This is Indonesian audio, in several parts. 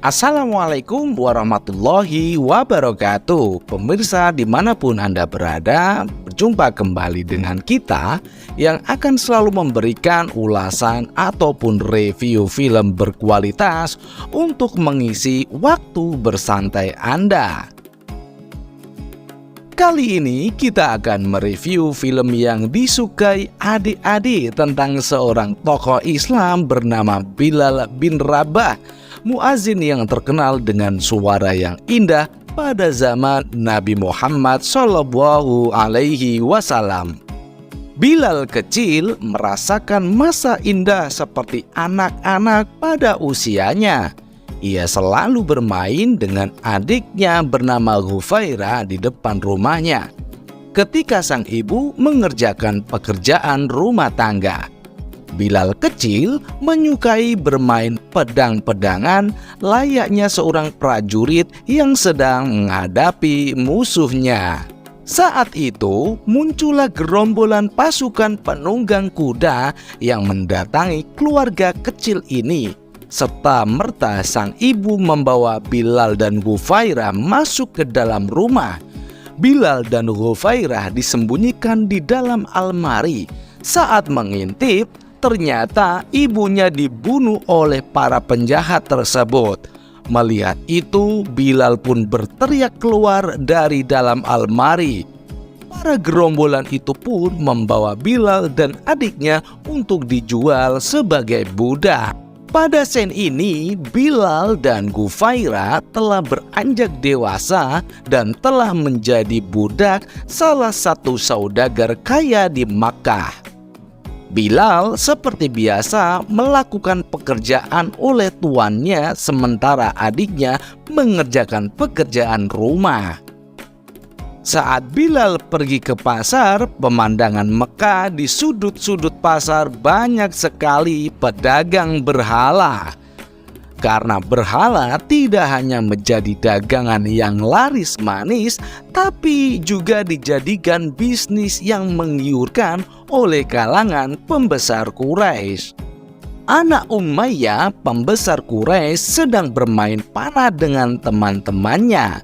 Assalamualaikum warahmatullahi wabarakatuh. Pemirsa dimanapun Anda berada, berjumpa kembali dengan kita yang akan selalu memberikan ulasan ataupun review film berkualitas untuk mengisi waktu bersantai Anda. Kali ini kita akan mereview film yang disukai adik-adik tentang seorang tokoh Islam bernama Bilal bin Rabah, muazin yang terkenal dengan suara yang indah pada zaman Nabi Muhammad SAW. Bilal kecil merasakan masa indah seperti anak-anak pada usianya. Ia selalu bermain dengan adiknya bernama Hufairah di depan rumahnya ketika sang ibu mengerjakan pekerjaan rumah tangga. Bilal kecil menyukai bermain pedang-pedangan layaknya seorang prajurit yang sedang menghadapi musuhnya. Saat itu muncullah gerombolan pasukan penunggang kuda yang mendatangi keluarga kecil ini. Serta merta sang ibu membawa Bilal dan Hufairah masuk ke dalam rumah. Bilal dan Hufairah disembunyikan di dalam almari. Saat mengintip, ternyata ibunya dibunuh oleh para penjahat tersebut. Melihat itu, Bilal pun berteriak keluar dari dalam almari. Para gerombolan itu pun membawa Bilal dan adiknya untuk dijual sebagai budak. Pada scene ini, Bilal dan Hufairah telah beranjak dewasa dan telah menjadi budak salah satu saudagar kaya di Makkah. Bilal seperti biasa melakukan pekerjaan oleh tuannya sementara adiknya mengerjakan pekerjaan rumah. Saat Bilal pergi ke pasar, pemandangan Mekah di sudut-sudut pasar banyak sekali pedagang berhala. Karena berhala tidak hanya menjadi dagangan yang laris manis, tapi juga dijadikan bisnis yang menggiurkan oleh kalangan pembesar Quraisy. Anak Umayyah, pembesar Quraisy, sedang bermain panah dengan teman-temannya.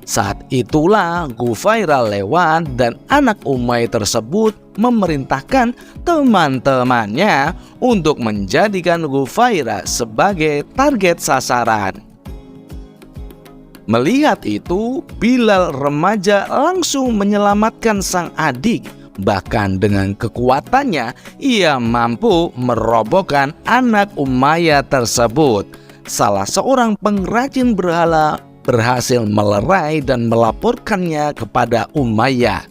Saat itulah Hufairah lewat dan anak Umayyah tersebut memerintahkan teman-temannya untuk menjadikan Hufairah sebagai target sasaran. Melihat itu, Bilal remaja langsung menyelamatkan sang adik. Bahkan dengan kekuatannya, ia mampu merobohkan anak Umayyah tersebut. Salah seorang pengrajin berhala berhasil melerai dan melaporkannya kepada Umayyah.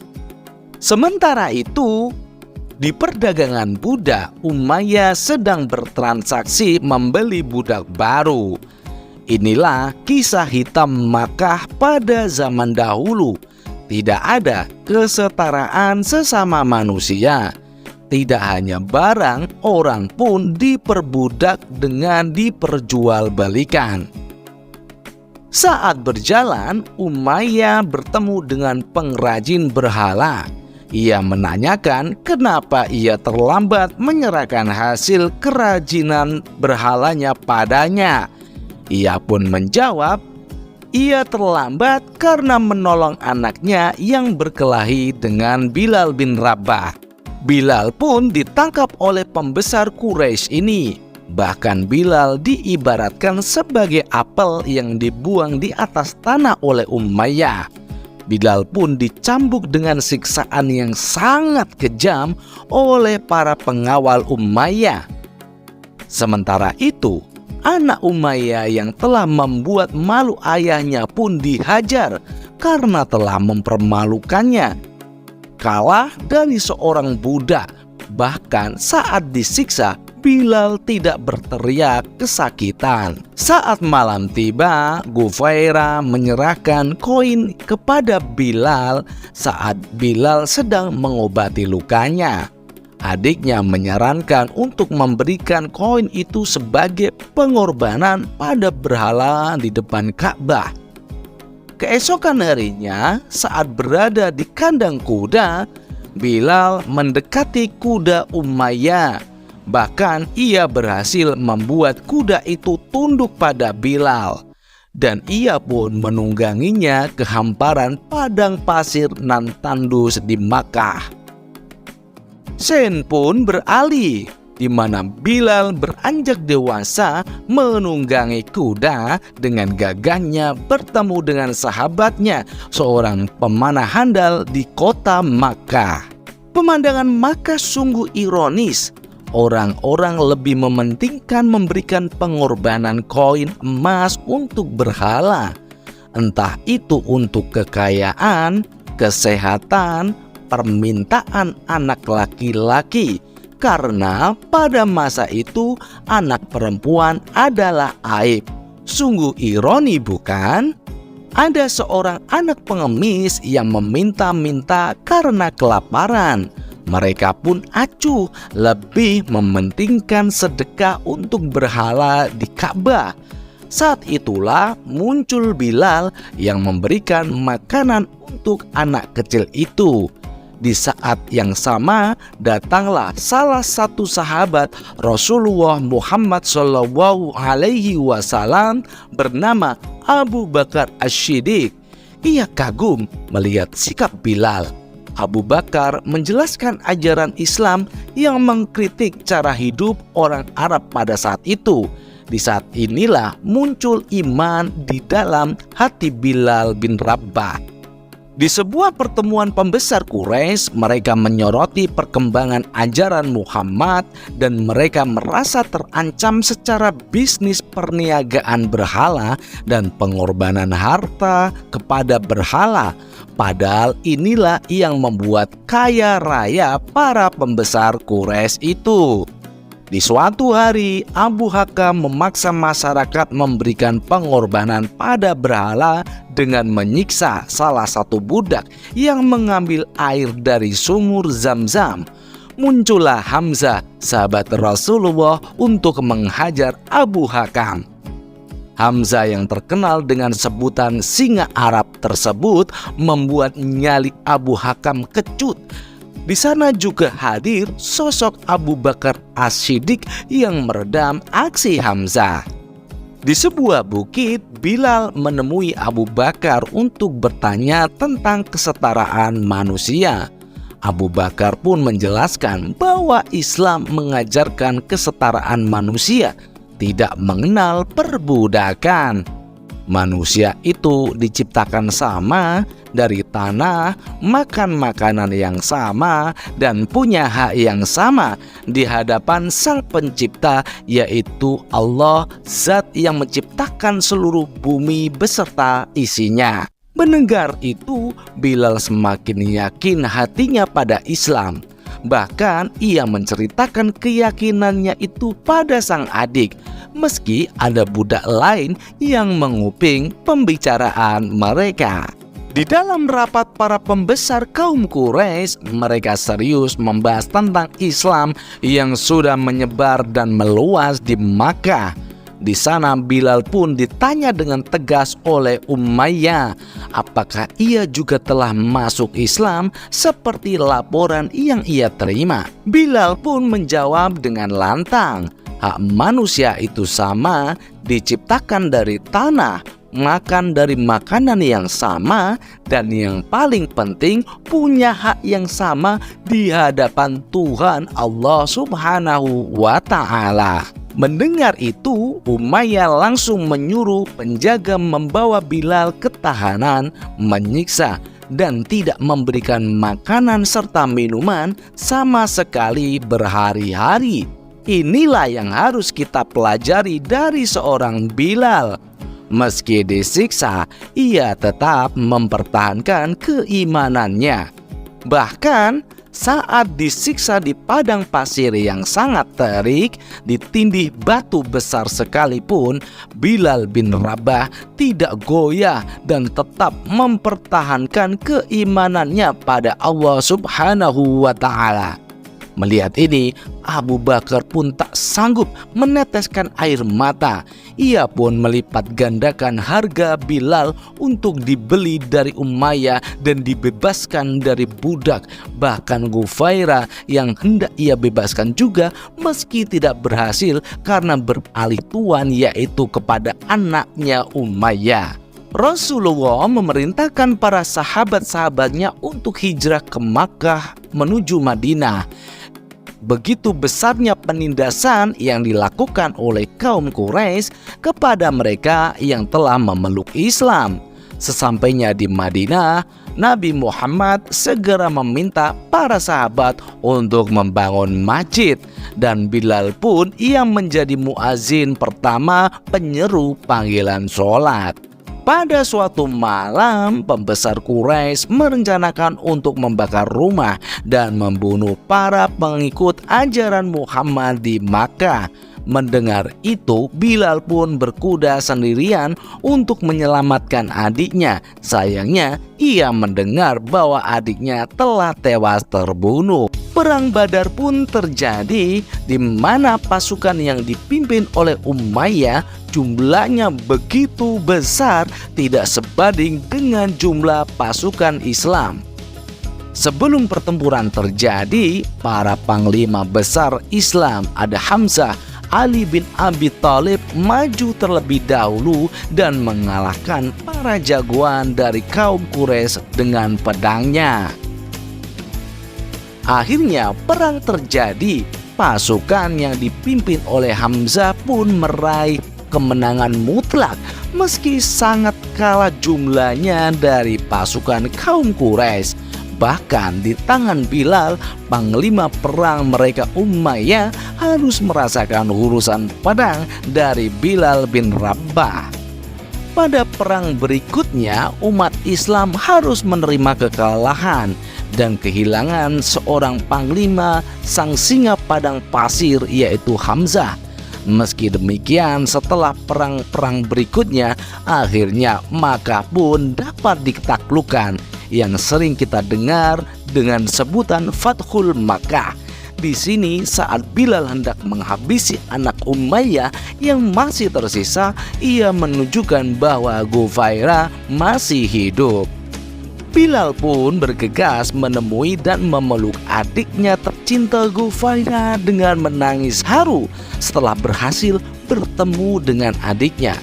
Sementara itu, di perdagangan budak, Umayyah sedang bertransaksi membeli budak baru. Inilah kisah hitam Makkah pada zaman dahulu. Tidak ada kesetaraan sesama manusia. Tidak hanya barang, orang pun diperbudak dengan diperjualbelikan. Saat berjalan, Umayyah bertemu dengan pengrajin berhala. Ia menanyakan kenapa ia terlambat menyerahkan hasil kerajinan berhalanya padanya. Ia pun menjawab, ia terlambat karena menolong anaknya yang berkelahi dengan Bilal bin Rabah. Bilal pun ditangkap oleh pembesar Quraisy ini. Bahkan Bilal diibaratkan sebagai apel yang dibuang di atas tanah oleh Umayyah. Bilal pun dicambuk dengan siksaan yang sangat kejam oleh para pengawal Umayyah. Sementara itu, anak Umayyah yang telah membuat malu ayahnya pun dihajar karena telah mempermalukannya. Kalah dari seorang budak. Bahkan saat disiksa, Bilal tidak berteriak kesakitan. Saat malam tiba, Hufairah menyerahkan koin kepada Bilal saat Bilal sedang mengobati lukanya. Adiknya menyarankan untuk memberikan koin itu sebagai pengorbanan pada berhala di depan Ka'bah. Keesokan harinya, saat berada di kandang kuda, Bilal mendekati kuda Umayyah. Bahkan ia berhasil membuat kuda itu tunduk pada Bilal. dan ia pun menungganginya ke hamparan padang pasir nan tandus di Makkah. Sen pun beralih, di mana Bilal beranjak dewasa menunggangi kuda dengan gagahnya bertemu dengan sahabatnya, seorang pemanah handal di kota Makkah. Pemandangan Makkah sungguh ironis. Orang-orang lebih mementingkan memberikan pengorbanan koin emas untuk berhala, entah itu untuk kekayaan, kesehatan, permintaan anak laki-laki, karena pada masa itu anak perempuan adalah aib. Sungguh ironi, bukan? Ada seorang anak pengemis yang meminta-minta karena kelaparan. Mereka pun acuh, lebih mementingkan sedekah untuk berhala di Ka'bah. Saat itulah muncul Bilal yang memberikan makanan untuk anak kecil itu. Di saat yang sama datanglah salah satu sahabat Rasulullah Muhammad SAW bernama Abu Bakar As-Siddiq. Ia kagum melihat sikap Bilal. Abu Bakar menjelaskan ajaran Islam yang mengkritik cara hidup orang Arab pada saat itu. Di saat inilah muncul iman di dalam hati Bilal bin Rabah. Di sebuah pertemuan pembesar Quraisy, mereka menyoroti perkembangan ajaran Muhammad dan mereka merasa terancam secara bisnis perniagaan berhala dan pengorbanan harta kepada berhala. Padahal inilah yang membuat kaya raya para pembesar Quraisy itu. Di suatu hari, Abu Hakam memaksa masyarakat memberikan pengorbanan pada berhala dengan menyiksa salah satu budak yang mengambil air dari sumur Zam-Zam. Muncullah Hamzah, sahabat Rasulullah, untuk menghajar Abu Hakam. Hamzah yang terkenal dengan sebutan singa Arab tersebut membuat nyali Abu Hakam kecut. Di sana juga hadir sosok Abu Bakar As-Siddiq yang meredam aksi Hamzah. Di sebuah bukit, Bilal menemui Abu Bakar untuk bertanya tentang kesetaraan manusia. Abu Bakar pun menjelaskan bahwa Islam mengajarkan kesetaraan manusia, tidak mengenal perbudakan. Manusia itu diciptakan sama, dari tanah, makan makanan yang sama, dan punya hak yang sama di hadapan Sang Pencipta, yaitu Allah, Zat yang menciptakan seluruh bumi beserta isinya. Mendengar itu, Bilal semakin yakin hatinya pada Islam. Bahkan ia menceritakan keyakinannya itu pada sang adik, meski ada budak lain yang menguping pembicaraan mereka. Di dalam rapat para pembesar kaum Quraisy, mereka serius membahas tentang Islam yang sudah menyebar dan meluas di Makkah. Di sana Bilal pun ditanya dengan tegas oleh Umayyah, apakah ia juga telah masuk Islam seperti laporan yang ia terima. Bilal pun menjawab dengan lantang, hak manusia itu sama, diciptakan dari tanah, makan dari makanan yang sama, dan yang paling penting punya hak yang sama di hadapan Tuhan Allah Subhanahu wa Ta'ala. Mendengar itu, Umayyah langsung menyuruh penjaga membawa Bilal ke tahanan, menyiksa, dan tidak memberikan makanan serta minuman sama sekali berhari-hari. Inilah yang harus kita pelajari dari seorang Bilal. Meski disiksa, ia tetap mempertahankan keimanannya. Bahkan saat disiksa di padang pasir yang sangat terik, ditindih batu besar sekalipun, Bilal bin Rabah tidak goyah dan tetap mempertahankan keimanannya pada Allah Subhanahu wa Ta'ala. Melihat ini, Abu Bakar pun tak sanggup meneteskan air mata. Ia pun melipat gandakan harga Bilal untuk dibeli dari Umayyah dan dibebaskan dari budak. Bahkan Ghufairah yang hendak ia bebaskan juga meski tidak berhasil karena beralih tuan, yaitu kepada anaknya Umayyah. Rasulullah memerintahkan para sahabat-sahabatnya untuk hijrah ke Makkah menuju Madinah. Begitu besarnya penindasan yang dilakukan oleh kaum Quraisy kepada mereka yang telah memeluk Islam. Sesampainya di Madinah, Nabi Muhammad segera meminta para sahabat untuk membangun masjid, dan Bilal pun yang menjadi muazin pertama penyeru panggilan sholat. Pada suatu malam, pembesar Quraisy merencanakan untuk membakar rumah dan membunuh para pengikut ajaran Muhammad di Makkah. Mendengar itu, Bilal pun berkuda sendirian untuk menyelamatkan adiknya. Sayangnya, ia mendengar bahwa adiknya telah tewas terbunuh. Perang Badar pun terjadi, di mana pasukan yang dipimpin oleh Umayyah jumlahnya begitu besar, tidak sebanding dengan jumlah pasukan Islam. Sebelum pertempuran terjadi, para panglima besar Islam, ada Hamzah, Ali bin Abi Thalib, maju terlebih dahulu dan mengalahkan para jagoan dari kaum Quraisy dengan pedangnya. Akhirnya perang terjadi. Pasukan yang dipimpin oleh Hamzah pun meraih kemenangan mutlak meski sangat kalah jumlahnya dari pasukan kaum Quraisy. Bahkan di tangan Bilal, panglima perang mereka Umayyah harus merasakan urusan pedang dari Bilal bin Rabah. Pada perang berikutnya, umat Islam harus menerima kekalahan dan kehilangan seorang panglima sang singa padang pasir, yaitu Hamzah. Meski demikian, setelah perang-perang berikutnya, akhirnya Makkah pun dapat ditaklukkan, yang sering kita dengar dengan sebutan Fathul Makkah. Di sini saat Bilal hendak menghabisi anak Umayyah yang masih tersisa, ia menunjukkan bahwa Ghufairah masih hidup. Bilal pun bergegas menemui dan memeluk adiknya tercinta Ghufairah dengan menangis haru setelah berhasil bertemu dengan adiknya.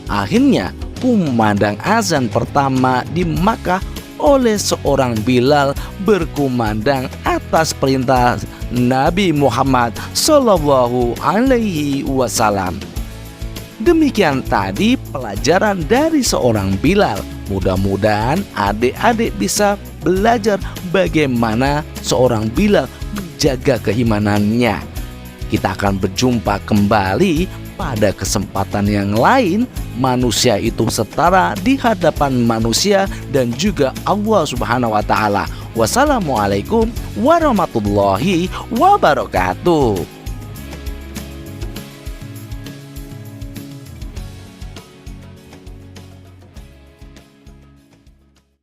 Akhirnya, kumandang azan pertama di Makkah oleh seorang Bilal berkumandang atas perintah Nabi Muhammad Sallallahu Alaihi Wasallam. Demikian tadi pelajaran dari seorang Bilal. Mudah-mudahan adik-adik bisa belajar bagaimana seorang Bilal menjaga keimanannya. Kita akan berjumpa kembali pada kesempatan yang lain. Manusia itu setara di hadapan manusia dan juga Allah Subhanahu wa Ta'ala. Wassalamualaikum warahmatullahi wabarakatuh.